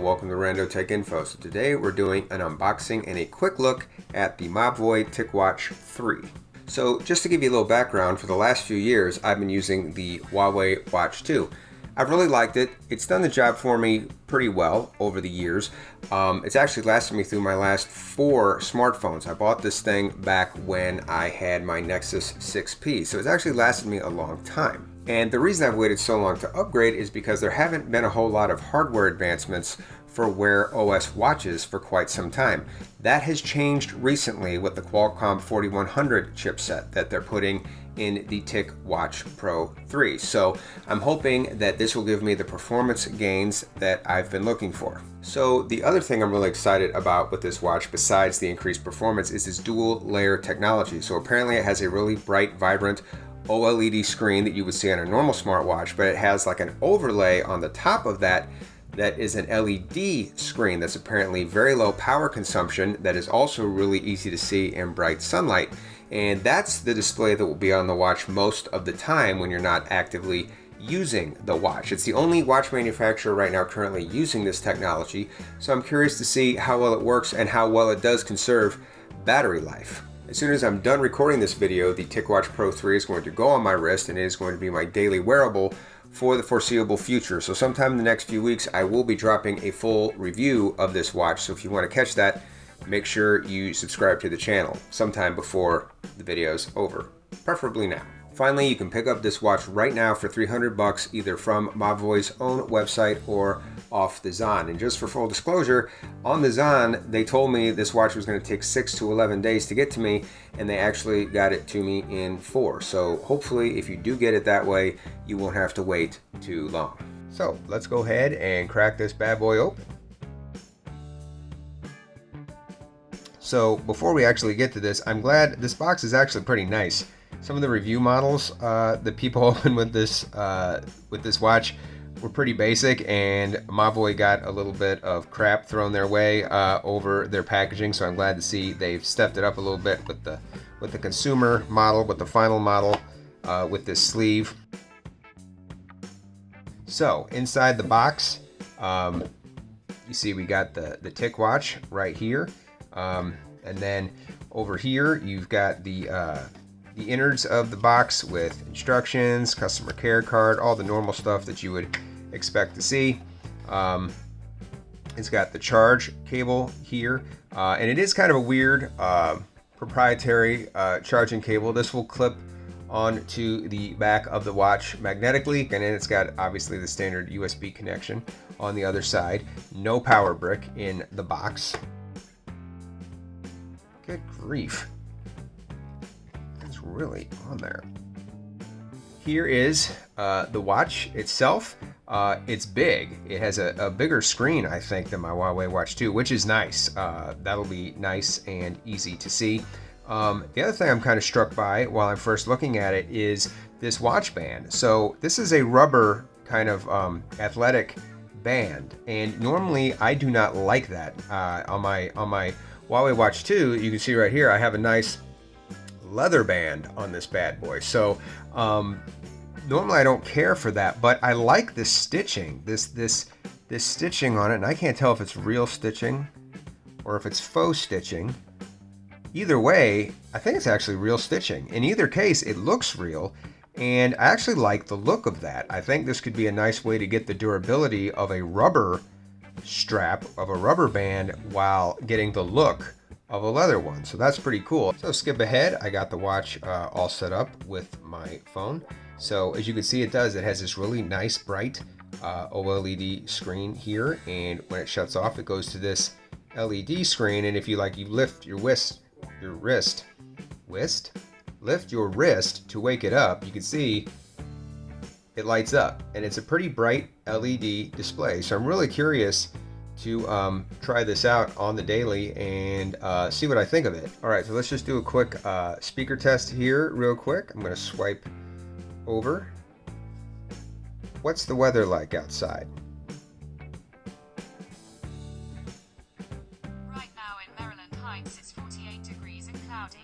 welcome to Rando Tech Info. So today we're doing an unboxing and a quick look at the Mobvoi TicWatch 3. So just to give you a little background, for the last few years I've been using the Huawei Watch 2. I've really liked it. It's done the job for me pretty well over the years. It's actually lasted me through my last 4 smartphones. I bought this thing back when I had my Nexus 6P, so it's actually lasted me a long time. And the reason I've waited so long to upgrade is because there haven't been a whole lot of hardware advancements for Wear OS watches for quite some time. That has changed recently with the Qualcomm 4100 chipset that they're putting in the TicWatch Pro 3. So I'm hoping that this will give me the performance gains that I've been looking for. So the other thing I'm really excited about with this watch, besides the increased performance, is this dual layer technology. So apparently it has a really bright, vibrant OLED screen that you would see on a normal smartwatch, but it has like an overlay on the top of that is an LED screen that's apparently very low power consumption, that is also really easy to see in bright sunlight. And that's the display that will be on the watch most of the time when you're not actively using the watch. It's the only watch manufacturer right now currently using this technology, so I'm curious to see how well it works and how well it does conserve battery life. As soon as I'm done recording this video, the TicWatch Pro 3 is going to go on my wrist and it is going to be my daily wearable for the foreseeable future. So sometime in the next few weeks, I will be dropping a full review of this watch. So if you want to catch that, make sure you subscribe to the channel sometime before the video's over, preferably now. Finally, you can pick up this watch right now for $300 either from Mobvoi's own website or off the Zon. And just for full disclosure, on the Zon, they told me this watch was going to take 6 to 11 days to get to me, and they actually got it to me in 4. So hopefully, if you do get it that way, you won't have to wait too long. So let's go ahead and crack this bad boy open. So before we actually get to this, I'm glad this box is actually pretty nice. Some of the review models that people open with this watch were pretty basic, and Mobvoi got a little bit of crap thrown their way over their packaging. So I'm glad to see they've stepped it up a little bit with the consumer model, with the final model, with this sleeve. So inside the box, you see we got the TicWatch right here, and then over here you've got the innards of the box with instructions, customer care card, all the normal stuff that you would expect to see. It's got the charge cable here, and it is kind of a weird proprietary charging cable. This will clip onto the back of the watch magnetically, and then it's got obviously the standard USB connection on the other side. No power brick in the box. Good grief. Really on there. Here is the watch itself. It's big. It has a bigger screen, I think, than my Huawei Watch 2, which is nice. That'll be nice and easy to see. The other thing I'm kind of struck by while I'm first looking at it is this watch band. So this is a rubber kind of athletic band, and normally I do not like that. On my Huawei Watch 2, you can see right here I have a nice leather band on this bad boy. So normally I don't care for that, but I like this stitching, this stitching on it, and I can't tell if it's real stitching or if it's faux stitching. Either way, I think it's actually real stitching. In either case, it looks real, and I actually like the look of that. I think this could be a nice way to get the durability of a rubber strap, of a rubber band, while getting the look of a leather one. So that's pretty cool. So skip ahead, I got the watch all set up with my phone. So as you can see, it has this really nice bright OLED screen here, and when it shuts off, it goes to this LED screen. And if you lift your wrist to wake it up, you can see it lights up, and it's a pretty bright LED display. So I'm really curious to try this out on the daily and see what I think of it. All right, so let's just do a quick speaker test here real quick. I'm going to swipe over. What's the weather like outside? Right now in Maryland Heights it's 48 degrees and cloudy.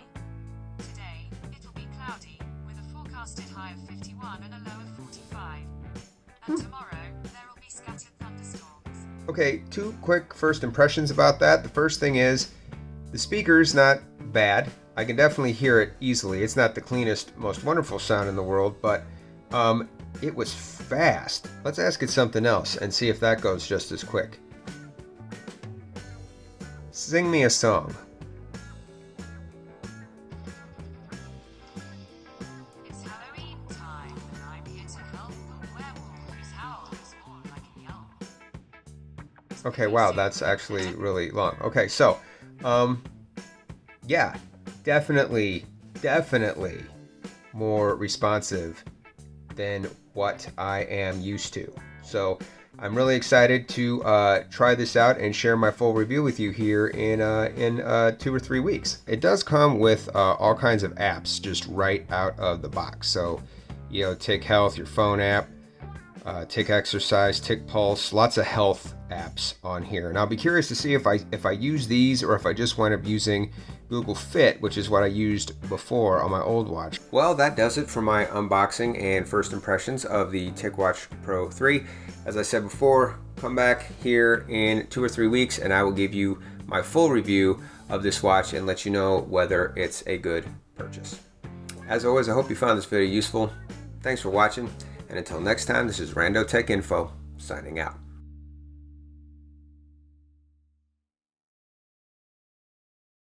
Today it'll be cloudy with a forecasted high of 51 and a low of 45. And tomorrow there will be scattered thunderstorms. Okay, two quick first impressions about that. The first thing is the speaker's not bad. I can definitely hear it easily. It's not the cleanest, most wonderful sound in the world, but it was fast. Let's ask it something else and see if that goes just as quick. Sing me a song. It's Halloween time, and I'm here to help the werewolf whose howl is more like a yelp. Okay, wow, that's actually really long. Okay, so, yeah, definitely more responsive than what I am used to. So I'm really excited to try this out and share my full review with you here in 2 or 3 weeks. It does come with all kinds of apps just right out of the box. So, you know, Tick Health, your phone app, Tick Exercise, Tick Pulse, lots of health apps on here. And I'll be curious to see if I use these or if I just wind up using Google Fit, which is what I used before on my old watch. Well, that does it for my unboxing and first impressions of the TicWatch Pro 3. As I said before, come back here in 2 or 3 weeks and I will give you my full review of this watch and let you know whether it's a good purchase. As always, I hope you found this video useful. Thanks for watching, and until next time, this is Rando Tech Info signing out.